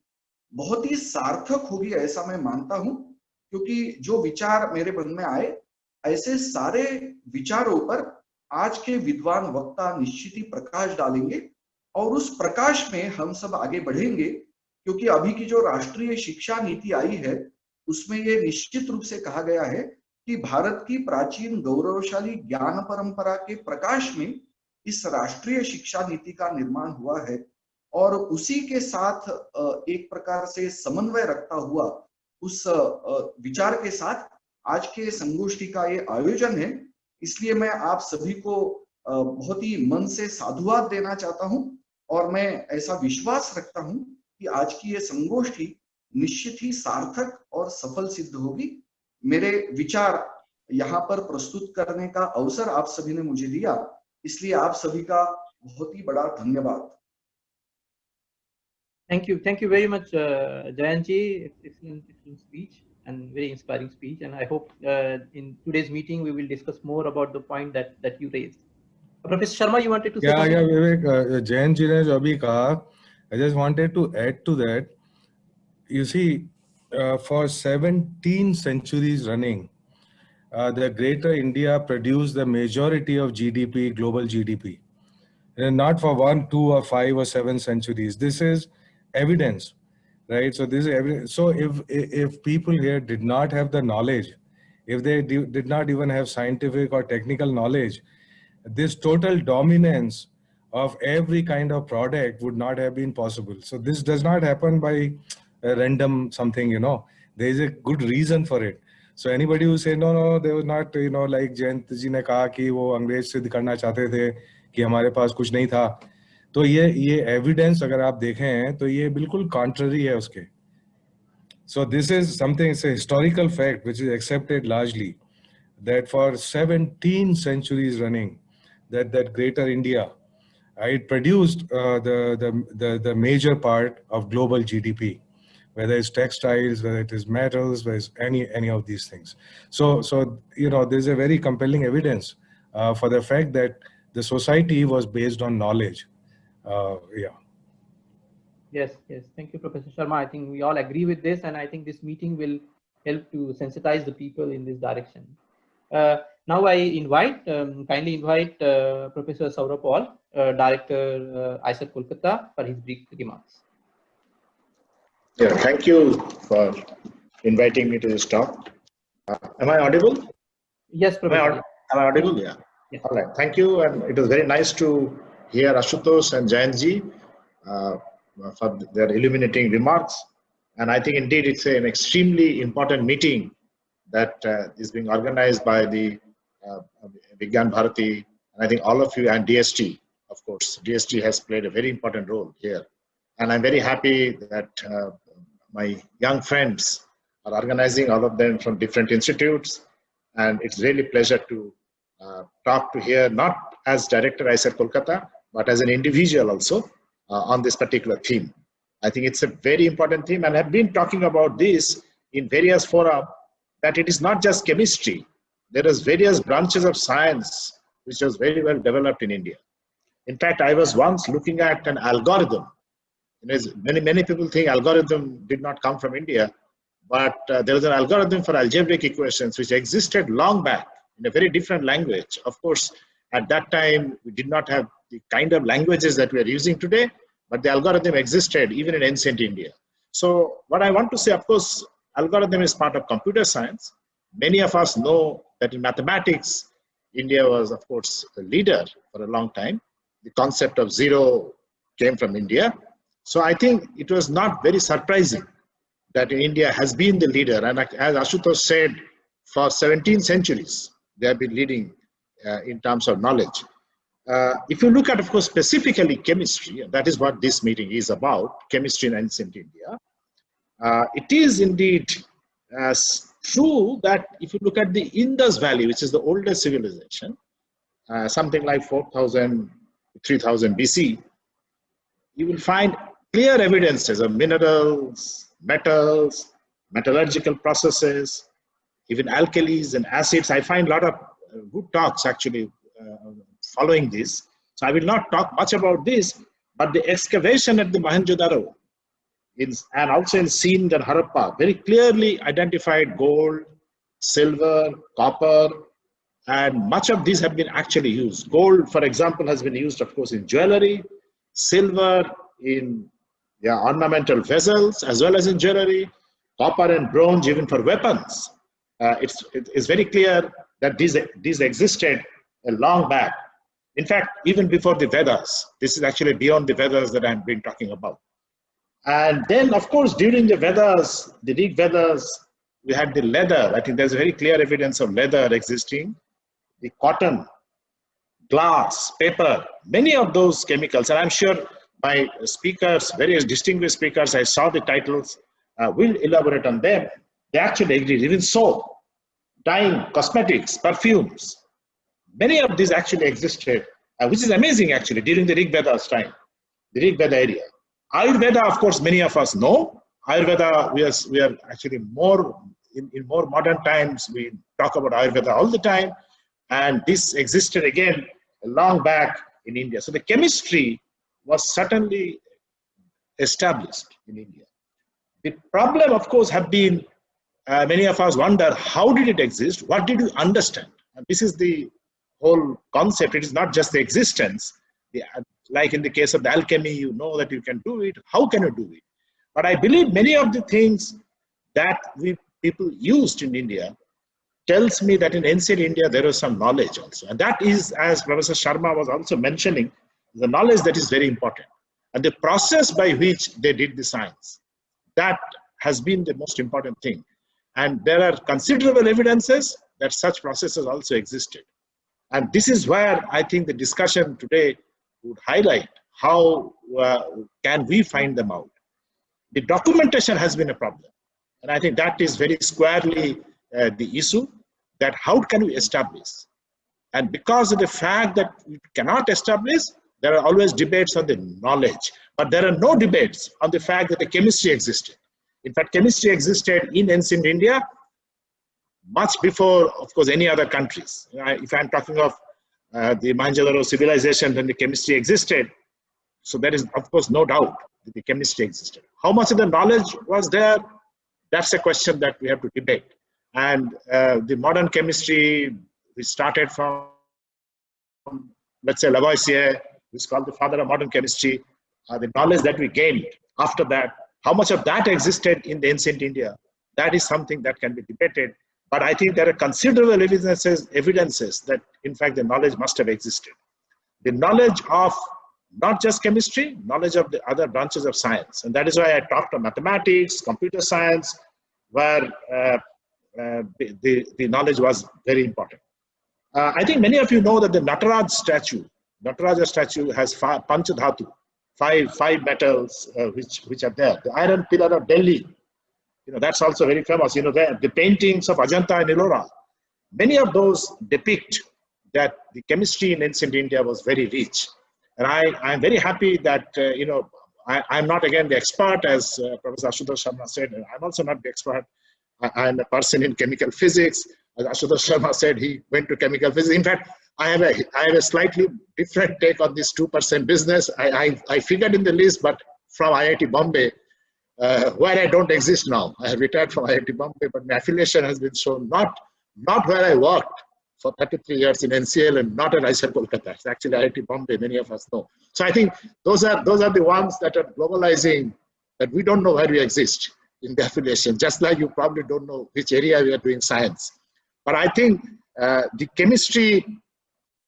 बहुत ही सार्थक होगी ऐसा मैं मानता हूं, क्योंकि जो विचार मेरे मन में आए, ऐसे सारे विचारों पर आज के विद्वान वक्ता निश्चित ही प्रकाश डालेंगे, और उस प्रकाश में हम सब आगे बढ़ेंगे। क्योंकि अभी की जो राष्ट्रीय शिक्षा नीति आई है, उसमें ये निश्चित रूप से कहा गया है कि भारत की प्राचीन गौरवशाली ज्ञान परंपरा के प्रकाश में इस राष्ट्रीय शिक्षा नीति का निर्माण हुआ है, और उसी के साथ एक प्रकार से समन्वय रखता हुआ उस विचार के साथ आज के संगोष्ठी का ये आयोजन है। इसलिए मैं आप सभी को बहुत ही मन से साधुवाद देना चाहता हूं, और मैं ऐसा विश्वास रखता हूं कि आज की ये संगोष्ठी निश्चित ही सार्थक और सफल सिद्ध होगी। मेरे विचार यहाँ पर प्रस्तुत करने का अवसर आप सभी ने मुझे दिया, इसलिए आप सभी का बहुत ही बड़ा धन्यवाद। Thank you very much, Jayantji. Excellent speech and very inspiring speech. And I hope in today's meeting we will discuss more about the point that you raised. Professor Sharma, you wanted to say something? Yeah, Vivek, Jayantji ne jo abhi kaha, I just wanted to add to that. You see, for 17 centuries running, the Greater India produced the majority of GDP, global GDP. And not for 1, 2, or 5 or 7 centuries. This is evidence, right? So this is evidence. So if people here did not have the knowledge, if they did not even have scientific or technical knowledge, this total dominance of every kind of product would not have been possible. So this does not happen by a random something, there is a good reason for it. So anybody who say no, there was not, like Jayant ji ne kaha कि वो अंग्रेज से दिखाना चाहते थे कि हमारे पास कुछ नहीं था, तो ये एविडेंस अगर आप देखें तो ये बिल्कुल कॉन्ट्ररी है उसके. So this is something, it's a historical fact which is accepted largely, that for 17 centuries running, that Greater India, it produced the major part of global GDP, whether it's textiles, whether it is metals, whether it's any of these things. So there's a very compelling evidence for the fact that the society was based on knowledge. Yes. Thank you, Professor Sharma. I think we all agree with this, and I think this meeting will help to sensitize the people in this direction. Now I kindly invite Professor Saurabh Paul, Director IISER Kolkata, for his brief remarks. Yeah, thank you for inviting me to this talk. Am I audible? Yes, Professor. Am I audible? Yeah. Yes. All right. Thank you. And it was very nice to hear Ashutosh and Jayantji for their illuminating remarks. And I think indeed it's an extremely important meeting that is being organized by the Vigyan Bharati, and I think all of you, and DST, of course. DST has played a very important role here. And I'm very happy that my young friends are organizing, all of them from different institutes. And it's really a pleasure to talk to here, not as director IISER Kolkata, but as an individual also on this particular theme. I think it's a very important theme, and I've been talking about this in various fora, that it is not just chemistry. There is various branches of science which was very well developed in India. In fact, I was once looking at an algorithm. Many people think algorithm did not come from India, but there was an algorithm for algebraic equations which existed long back in a very different language. Of course, at that time, we did not have the kind of languages that we are using today, but the algorithm existed even in ancient India. So what I want to say, of course, algorithm is part of computer science. Many of us know that in mathematics, India was, of course, a leader for a long time. The concept of zero came from India. So I think it was not very surprising that India has been the leader. And as Ashutosh said, for 17 centuries, they have been leading in terms of knowledge. If you look at, of course, specifically chemistry, and that is what this meeting is about, chemistry in ancient India, it is indeed true that if you look at the Indus Valley, which is the oldest civilization, something like 4,000, 3,000 BC, you will find clear evidences of minerals, metals, metallurgical processes, even alkalis and acids. I find a lot of good talks actually following this. So I will not talk much about this, but the excavation at the Mohenjo-daro and also in Sindh and Harappa very clearly identified gold, silver, copper, and much of these have been actually used. Gold, for example, has been used, of course, in jewelry, silver in ornamental vessels as well as in jewelry, copper and bronze even for weapons. It's very clear that these existed a long back. In fact, even before the Vedas. This is actually beyond the Vedas that I've been talking about. And then, of course, during the Vedas, the Rig Vedas, we had the leather. I think there's very clear evidence of leather existing, the cotton, glass, paper, many of those chemicals. And I'm sure my speakers, various distinguished speakers, I saw the titles, will elaborate on them. They actually agree, even soap, dyeing, cosmetics, perfumes. Many of these actually existed, which is amazing actually, during the Rig Veda's time, the Rig Veda area. Ayurveda, of course, many of us know. Ayurveda, we are actually more, in more modern times, we talk about Ayurveda all the time. And this existed again, long back in India. So the chemistry was certainly established in India. The problem, of course, have been, many of us wonder, how did it exist? What did you understand? And this is the whole concept. It is not just the existence. Like in the case of the alchemy, you know that you can do it. How can you do it? But I believe many of the things that people used in India tells me that in ancient India, there was some knowledge also. And that is, as Professor Sharma was also mentioning, the knowledge that is very important. And the process by which they did the science, that has been the most important thing. And there are considerable evidences that such processes also existed. And this is where I think the discussion today would highlight how can we find them out. The documentation has been a problem. And I think that is very squarely the issue, that how can we establish? And because of the fact that we cannot establish, there are always debates on the knowledge. But there are no debates on the fact that the chemistry existed. In fact, chemistry existed in ancient India much before, of course, any other countries. If I'm talking of the Mohenjo-daro civilization, then the chemistry existed. So there is, of course, no doubt that the chemistry existed. How much of the knowledge was there? That's a question that we have to debate. And the modern chemistry, we started from, let's say, Lavoisier, who is called the father of modern chemistry. The knowledge that we gained after that, how much of that existed in the ancient India, that is something that can be debated. But I think there are considerable evidences that, in fact, the knowledge must have existed. The knowledge of not just chemistry, knowledge of the other branches of science. And that is why I talked about mathematics, computer science, where the knowledge was very important. I think many of you know that the Nataraja statue has Panchadhatu, five metals which are there. The iron pillar of Delhi, that's also very famous. The paintings of Ajanta and Ellora, many of those depict that the chemistry in ancient India was very rich. And I'm very happy that, I'm not again the expert, as Professor Ashutosh Sharma said, and I'm also not the expert. I'm a person in chemical physics. As Ashutosh Sharma said, he went to chemical physics. In fact, I have a slightly different take on this 2% business. I figured in the list, but from IIT Bombay, where I don't exist now. I have retired from IIT Bombay, but my affiliation has been shown not where I worked for 33 years in NCL and not at IISER Kolkata. It's actually IIT Bombay, many of us know. So I think those are the ones that are globalizing, that we don't know where we exist in the affiliation, just like you probably don't know which area we are doing science. But I think the chemistry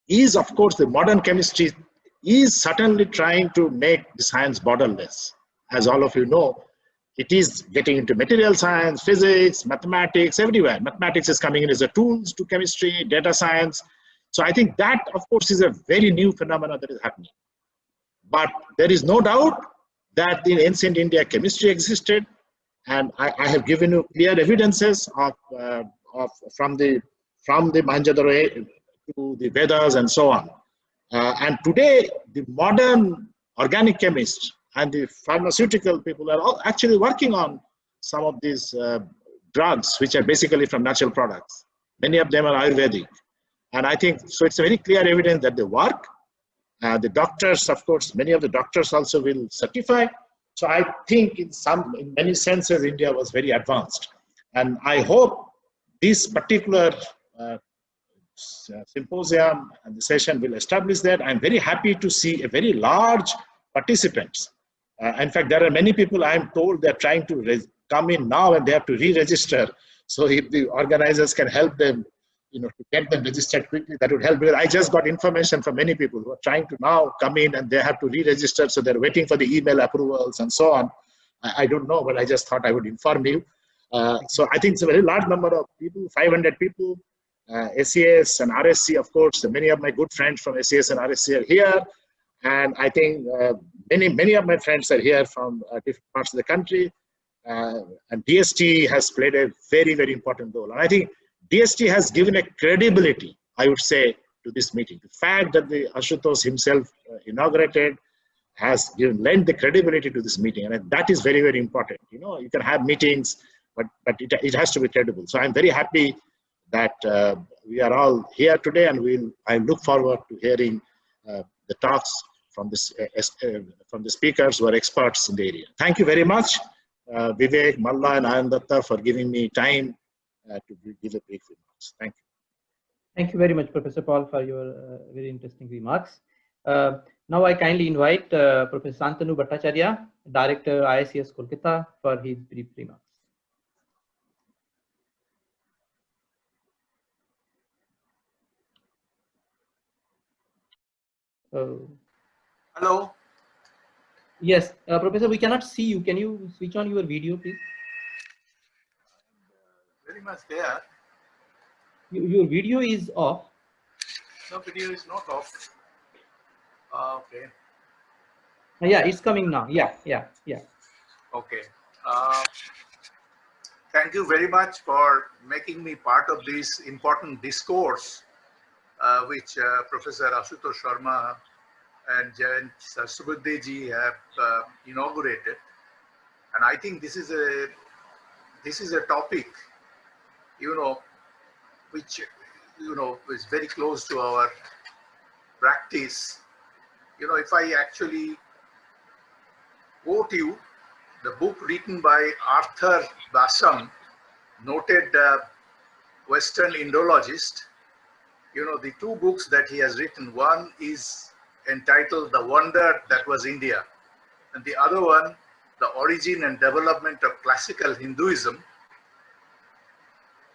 is, of course, the modern chemistry is certainly trying to make the science borderless. As all of you know, it is getting into material science, physics, mathematics, everywhere. Mathematics is coming in as a tools to chemistry, data science. So I think that, of course, is a very new phenomenon that is happening. But there is no doubt that in ancient India, chemistry existed. And I have given you clear evidences from the Mohenjo-daro to the Vedas and so on. And today, the modern organic chemists and the pharmaceutical people are all actually working on some of these drugs, which are basically from natural products. Many of them are Ayurvedic. And I think, so it's a very clear evidence that they work. The doctors, of course, many of the doctors also will certify. So I think in many senses, India was very advanced. And I hope this particular symposium and the session will establish that. I'm very happy to see a very large participants. In fact, there are many people I'm told they're trying to come in now and they have to re-register. So if the organizers can help them, to get them registered quickly, that would help. Because I just got information from many people who are trying to now come in and they have to re-register. So they're waiting for the email approvals and so on. I don't know, but I just thought I would inform you. So I think it's a very large number of people, 500 people. SES and RSC, of course, many of my good friends from SES and RSC are here. And I think many of my friends are here from different parts of the country. And DST has played a very, very important role. And I think DST has given a credibility, I would say, to this meeting. The fact that the Ashutosh himself inaugurated has lent the credibility to this meeting. And that is very, very important. You can have meetings, but it has to be credible. So I'm very happy that we are all here today, and I look forward to hearing the talks from the speakers who are experts in the area. Thank you very much, Vivek, Malla, and Anandatta, for giving me time to give a brief remarks. Thank you. Thank you very much, Professor Paul, for your very interesting remarks. Now I kindly invite Professor Santanu Bhattacharya, Director, IISc Kolkata, for his brief remarks. Hello. Yes, Professor, we cannot see you. Can you switch on your video, please? Very much there. Your video is off. No, video is not off. Okay. Yeah, it's coming now. Yeah. Okay. Thank you very much for making me part of this important discourse, which Professor Ashutosh Sharma and Jayant Subuddeji have inaugurated. And I think this is a topic, which is very close to our practice. If I actually quote you, the book written by Arthur Bassham, noted Western Indologist, the two books that he has written, one is entitled The Wonder That Was India, and the other one, The Origin and Development of Classical Hinduism.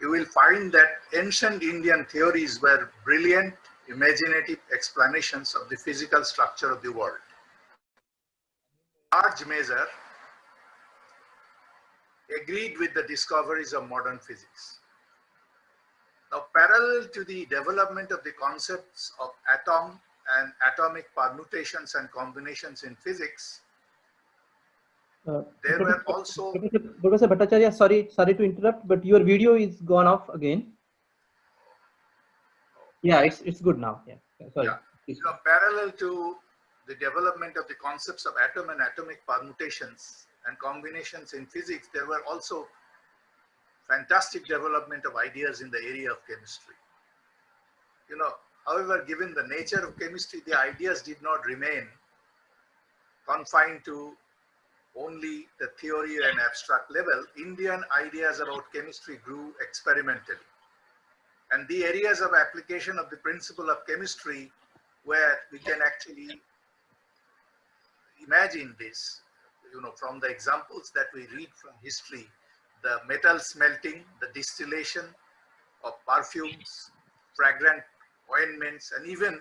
You will find that ancient Indian theories were brilliant, imaginative explanations of the physical structure of the world. In large measure, agreed with the discoveries of modern physics. Now, parallel to the development of the concepts of atom and atomic permutations and combinations in physics, there were also... Professor Bhattacharya, sorry to interrupt, but your video is gone off again. Yeah, it's good now. Yeah, sorry. Yeah. Parallel to the development of the concepts of atom and atomic permutations and combinations in physics, there were also fantastic development of ideas in the area of chemistry. However, given the nature of chemistry, the ideas did not remain confined to only the theory and abstract level. Indian ideas about chemistry grew experimentally. And the areas of application of the principle of chemistry where we can actually imagine this, from the examples that we read from history, the metal smelting, the distillation of perfumes, fragrant ointments, and even,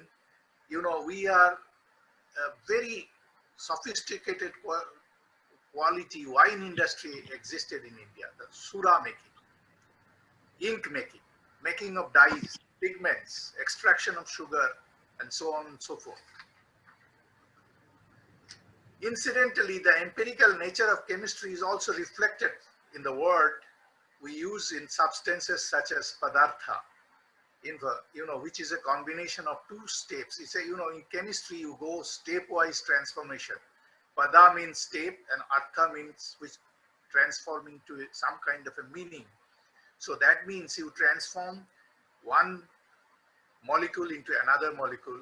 we are a very sophisticated quality wine industry existed in India, the sura making, ink making, making of dyes, pigments, extraction of sugar, and so on and so forth. Incidentally, the empirical nature of chemistry is also reflected in the word we use in substances such as padartha, which is a combination of two steps. It's in chemistry, you go stepwise transformation. Pada means step and artha means which transforming to some kind of a meaning. So that means you transform one molecule into another molecule,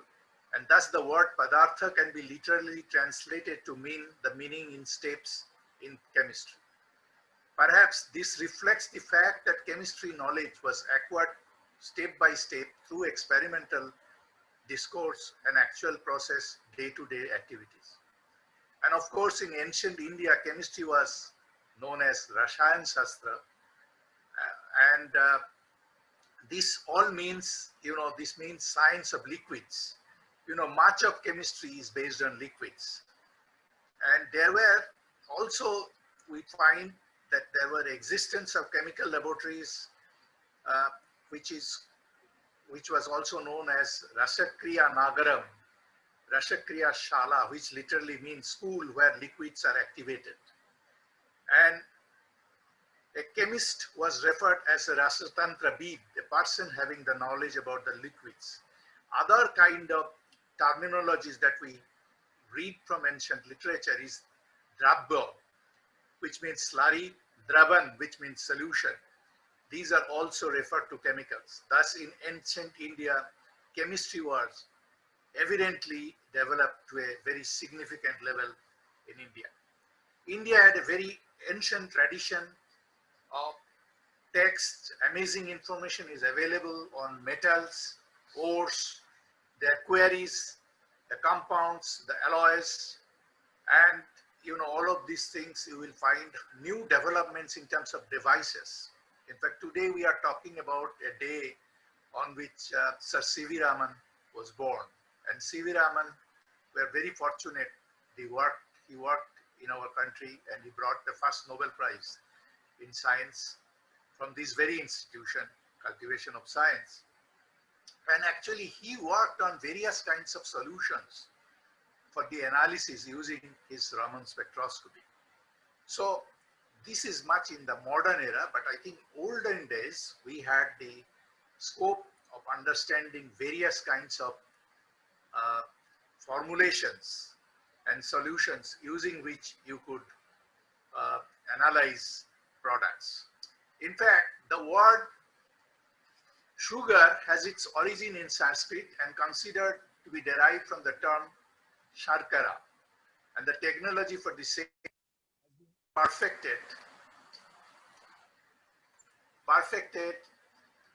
and thus the word padartha can be literally translated to mean the meaning in steps in chemistry. Perhaps this reflects the fact that chemistry knowledge was acquired step by step through experimental discourse and actual process day-to-day activities. And of course, in ancient India, chemistry was known as Rasayan Shastra, and this all means, this means science of liquids. Much of chemistry is based on liquids. And there were also, we find that there were existence of chemical laboratories, which was also known as Rasakriya Nagaram, Rasakriya Shala, which literally means school where liquids are activated. And a chemist was referred as a Rasatantra Bid, a person having the knowledge about the liquids. Other kind of terminologies that we read from ancient literature is Drabya, which means slurry, Dravan, which means solution. These are also referred to chemicals. Thus, in ancient India, chemistry was evidently developed to a very significant level in India. India had a very ancient tradition of texts. Amazing information is available on metals, ores, their queries, the compounds, the alloys, and all of these things you will find new developments in terms of devices. In fact, today we are talking about a day on which Sir C.V. Raman was born. And C.V. Raman, we are very fortunate. He worked in our country and he brought the first Nobel Prize in science from this very institution, Cultivation of Science. And actually he worked on various kinds of solutions for the analysis using his Raman spectroscopy. So this is much in the modern era, but I think olden days we had the scope of understanding various kinds of formulations and solutions using which you could analyze products. In fact, the word sugar has its origin in Sanskrit and considered to be derived from the term sharkara, and the technology for the same perfected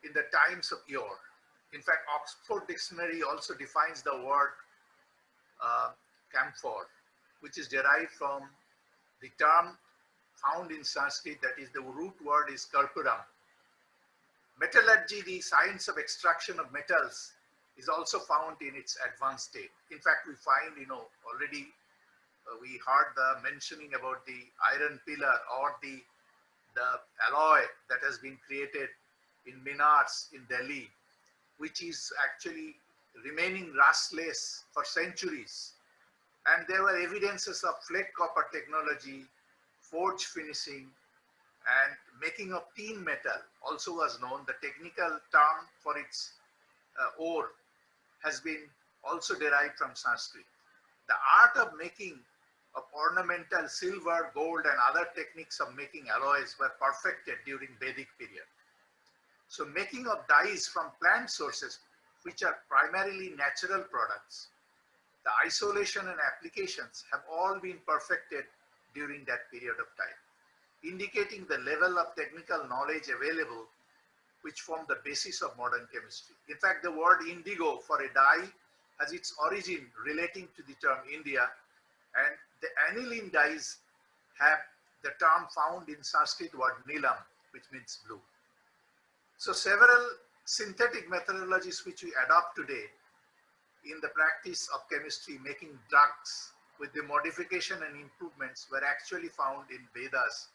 in the times of yore. In fact, Oxford Dictionary also defines the word camphor, which is derived from the term found in Sanskrit, that is the root word is karpuram. Metallurgy, the science of extraction of metals, is also found in its advanced state. In fact, we find, already we heard the mentioning about the iron pillar or the alloy that has been created in minars in Delhi, which is actually remaining rustless for centuries. And there were evidences of flake copper technology, forge finishing, and making of tin metal also was known. The technical term for its ore has been also derived from Sanskrit. The art of making of ornamental silver, gold, and other techniques of making alloys were perfected during Vedic period. So making of dyes from plant sources, which are primarily natural products, the isolation and applications have all been perfected during that period of time, indicating the level of technical knowledge available which form the basis of modern chemistry. In fact, the word indigo for a dye has its origin relating to the term India, and the aniline dyes have the term found in Sanskrit word nilam, which means blue. So several synthetic methodologies which we adopt today in the practice of chemistry, making drugs with the modification and improvements, were actually found in Vedas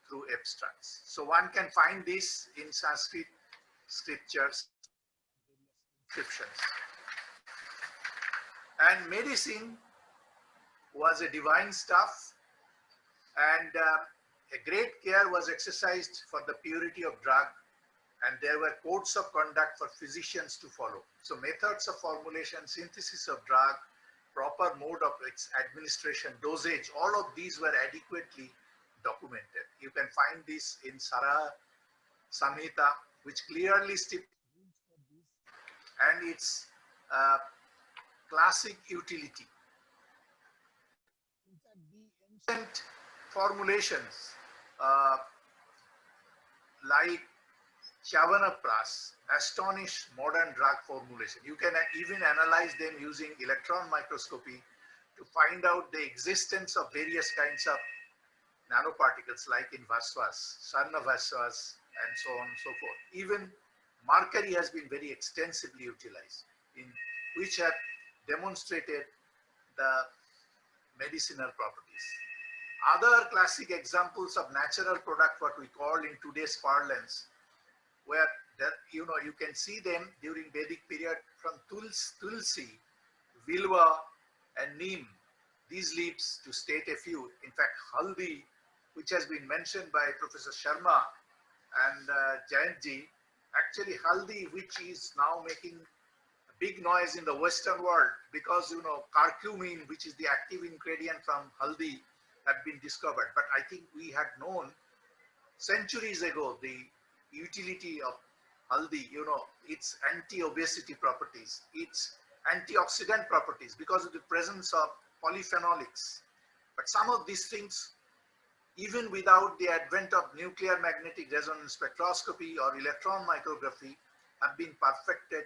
through abstracts. So one can find this in Sanskrit scriptures, inscriptions. And medicine was a divine stuff, and a great care was exercised for the purity of drug, and there were codes of conduct for physicians to follow. So methods of formulation, synthesis of drug, proper mode of its administration, dosage, all of these were adequately documented. You can find this in Sara Samhita, which clearly stipulates and its classic utility. The ancient formulations like Chyavanprash astonish modern drug formulation. You can even analyze them using electron microscopy to find out the existence of various kinds of nanoparticles like in Vaswas, Sarna Vaswas, and so on and so forth. Even mercury has been very extensively utilized, in which have demonstrated the medicinal properties. Other classic examples of natural product, what we call in today's parlance, where you can see them during Vedic period from tulsi, vilva, and neem. These leaves, to state a few. In fact, haldi, which has been mentioned by Professor Sharma and Jayantji, actually haldi, which is now making a big noise in the Western world, because curcumin, which is the active ingredient from haldi, have been discovered. But I think we had known centuries ago the utility of haldi, its anti-obesity properties, its antioxidant properties, because of the presence of polyphenolics. But some of these things, even without the advent of nuclear magnetic resonance spectroscopy or electron micrography, have been perfected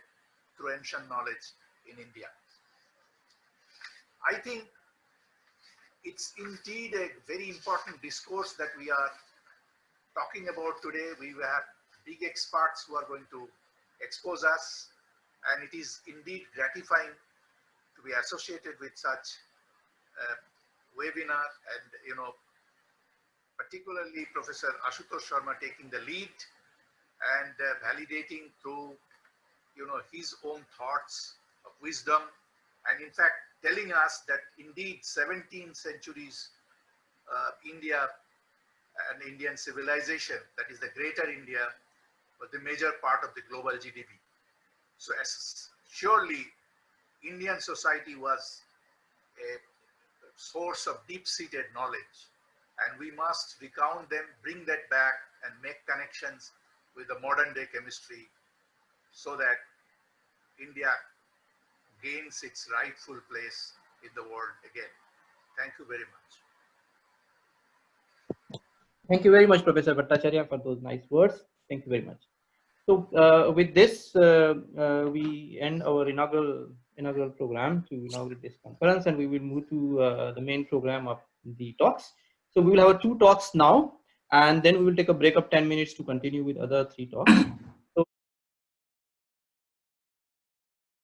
through ancient knowledge in India. I think it's indeed a very important discourse that we are talking about today. We have big experts who are going to expose us, and it is indeed gratifying to be associated with such webinar, and particularly Professor Ashutosh Sharma taking the lead and validating through his own thoughts of wisdom, and in fact telling us that indeed 17th centuries India and Indian civilization, that is the greater India, was the major part of the global GDP. So surely Indian society was a source of deep-seated knowledge, and we must recount them, bring that back, and make connections with the modern day chemistry so that India gains its rightful place in the world again. Thank you very much. Thank you very much, Professor Bhattacharya, for those nice words. Thank you very much. So with this, we end our inaugural program to inaugurate this conference, and we will move to the main program of the talks. So we will have 2 talks now, and then we will take a break of 10 minutes to continue with other 3 talks.